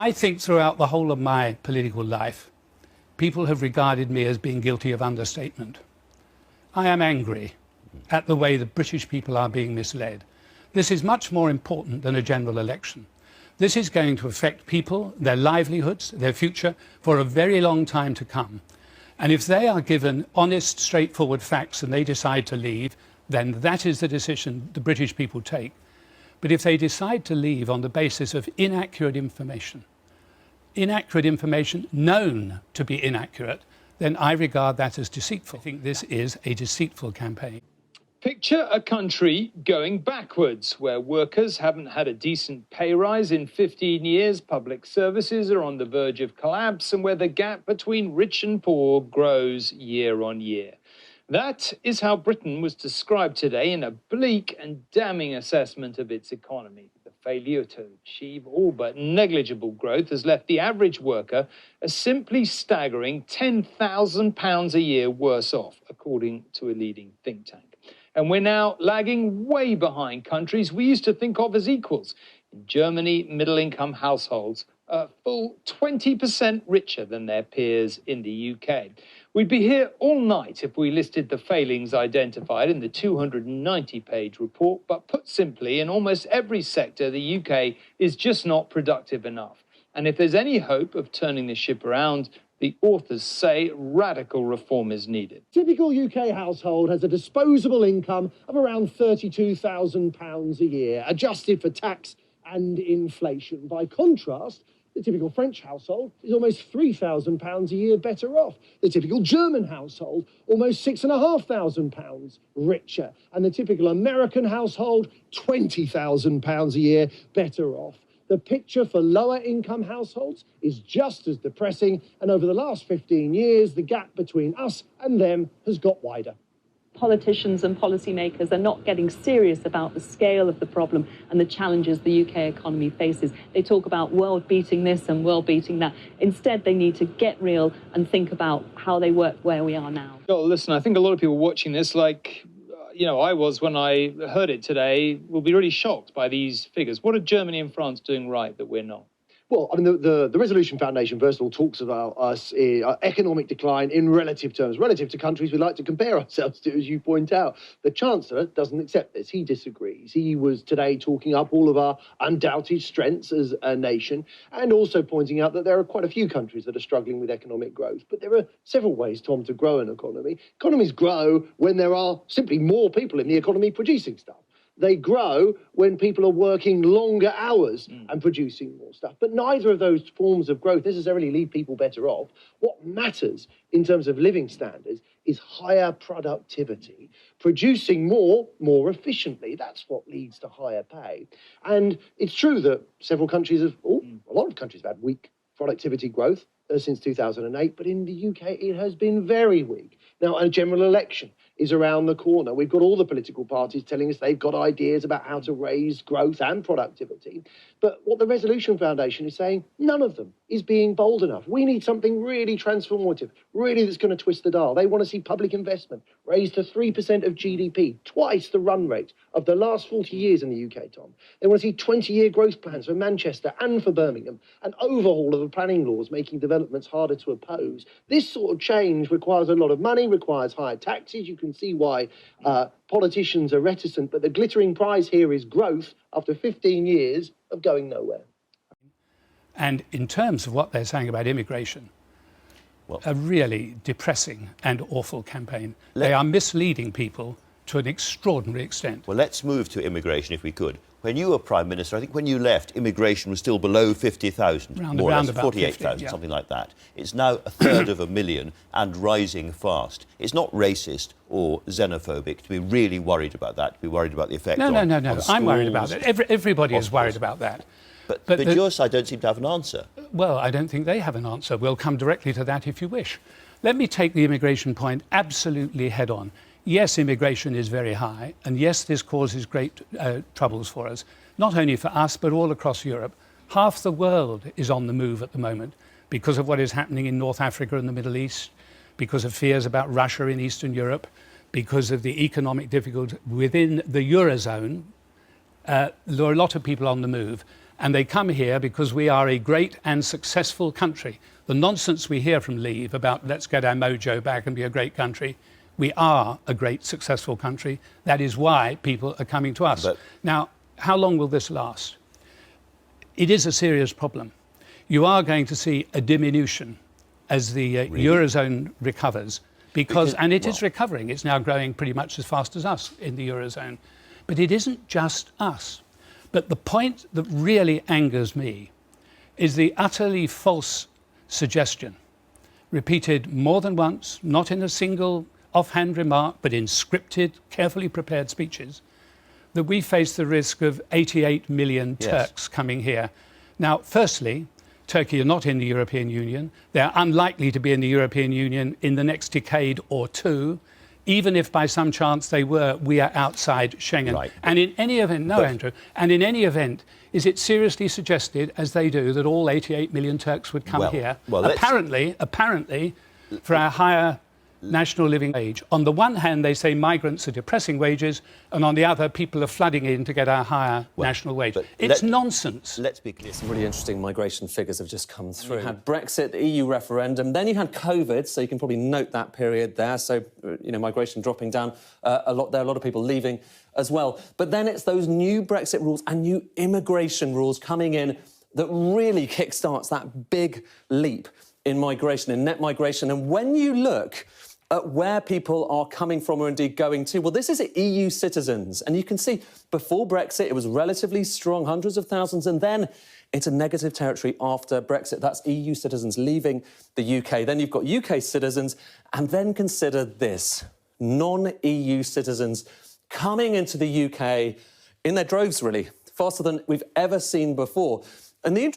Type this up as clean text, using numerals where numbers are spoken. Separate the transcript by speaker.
Speaker 1: I think throughout the whole of my political life, people have regarded me as being guilty of understatement. I am angry at the way the British people are being misled. This is much more important than a general election. This is going to affect people, their livelihoods, their future, for a very long time to come. And if they are given honest, straightforward facts and they decide to leave, then that is the decision the British people take. But if they decide to leave on the basis of inaccurate information known to be inaccurate, then I regard that as deceitful. I think this is a deceitful campaign.
Speaker 2: Picture a country going backwards, where workers haven't had a decent pay rise in 15 years, public services are on the verge of collapse, and where the gap between rich and poor grows year on year. That is how Britain was described today in a bleak and damning assessment of its economy. The failure to achieve all but negligible growth has left the average worker a simply staggering £10,000 a year worse off, according to a leading think tank. And we're now lagging way behind countries we used to think of as equals. In Germany, middle-income households are a full 20% richer than their peers in the UK. We'd be here all night if we listed the failings identified in the 290-page report, but put simply, in almost every sector, the UK is just not productive enough. And if there's any hope of turning the ship around, the authors say radical reform is needed.
Speaker 3: Typical UK household has a disposable income of around £32,000 a year, adjusted for tax and inflation. By contrast, the typical French household is almost £3,000 a year better off. The typical German household, almost £6,500 richer. And the typical American household, £20,000 a year better off. The picture for lower-income households is just as depressing, and over the last 15 years, the gap between us and them has got wider.
Speaker 4: Politicians and policymakers are not getting serious about the scale of the problem and the challenges the UK economy faces. They talk about world-beating this and world-beating that. Instead, they need to get real and think about how they work where we are now.
Speaker 2: Well, listen, I think a lot of people watching this, like, I was when I heard it today, will be really shocked by these figures. What are Germany and France doing right that we're not?
Speaker 3: Well, I mean, the Resolution Foundation, first of all, talks about us economic decline in relative terms, relative to countries we like to compare ourselves to, as you point out. The Chancellor doesn't accept this. He disagrees. He was today talking up all of our undoubted strengths as a nation, and also pointing out that there are quite a few countries that are struggling with economic growth. But there are several ways, Tom, to grow an economy. Economies grow when there are simply more people in the economy producing stuff. They grow when people are working longer hours and producing more stuff. But neither of those forms of growth necessarily leave people better off. What matters in terms of living standards is higher productivity, producing more efficiently. That's what leads to higher pay. And it's true that several countries a lot of countries have had weak productivity growth since 2008, but in the UK it has been very weak. Now, a general election is around the corner. We've got all the political parties telling us they've got ideas about how to raise growth and productivity. But what the Resolution Foundation is saying, none of them is being bold enough. We need something really transformative, really that's going to twist the dial. They want to see public investment raised to 3% of GDP, twice the run rate of the last 40 years in the UK, Tom. They want to see 20-year growth plans for Manchester and for Birmingham, an overhaul of the planning laws making developments harder to oppose. This sort of change requires a lot of money, requires higher taxes. You can see why politicians are reticent, but the glittering prize here is growth after 15 years of going nowhere.
Speaker 1: And in terms of what they're saying about immigration, a really depressing and awful campaign. They are misleading people to an extraordinary extent.
Speaker 5: Well, let's move to immigration if we could. When you were Prime Minister, I think when you left, immigration was still below 50,000, more or less 48,000, something like that. It's now 1/3 and rising fast. It's not racist or xenophobic to be really worried about that, to be worried about the effect on schools.
Speaker 1: I'm worried about it. Everybody is worried about that.
Speaker 5: But your side don't seem to have an answer.
Speaker 1: Well, I don't think they have an answer. We'll come directly to that if you wish. Let me take the immigration point absolutely head on. Yes, immigration is very high, and yes, this causes great troubles for us, not only for us, but all across Europe. Half the world is on the move at the moment because of what is happening in North Africa and the Middle East, because of fears about Russia in Eastern Europe, because of the economic difficulty within the Eurozone. There are a lot of people on the move. And they come here because we are a great and successful country. The nonsense we hear from Leave about let's get our mojo back and be a great country, we are a great, successful country. That is why people are coming to us. Now, how long will this last? It is a serious problem. You are going to see a diminution as the Eurozone recovers, because it is recovering. It's now growing pretty much as fast as us in the Eurozone. But it isn't just us. But the point that really angers me is the utterly false suggestion, repeated more than once, not in a single offhand remark, but in scripted, carefully prepared speeches, that we face the risk of 88 million Turks coming here. Now, firstly, Turkey are not in the European Union. They're unlikely to be in the European Union in the next decade or two. Even if by some chance they were, we are outside Schengen. Right. And in any event, Andrew, and in any event, is it seriously suggested, as they do, that all 88 million Turks would come here? Well, apparently, for our higher national living wage. On the one hand, they say migrants are depressing wages, and on the other, people are flooding in to get our higher national wage. It's nonsense.
Speaker 5: Let's be clear.
Speaker 6: Some really interesting migration figures have just come through. You had Brexit, the EU referendum, then you had COVID, so you can probably note that period there. So, migration dropping down a lot there, a lot of people leaving as well. But then it's those new Brexit rules and new immigration rules coming in that really kickstarts that big leap in migration, in net migration. And when you look at where people are coming from or indeed going to, well, this is EU citizens. And you can see before Brexit, it was relatively strong, hundreds of thousands, and then it's a negative territory after Brexit. That's EU citizens leaving the UK. Then you've got UK citizens, and then consider this, non-EU citizens coming into the UK in their droves, really, faster than we've ever seen before. And the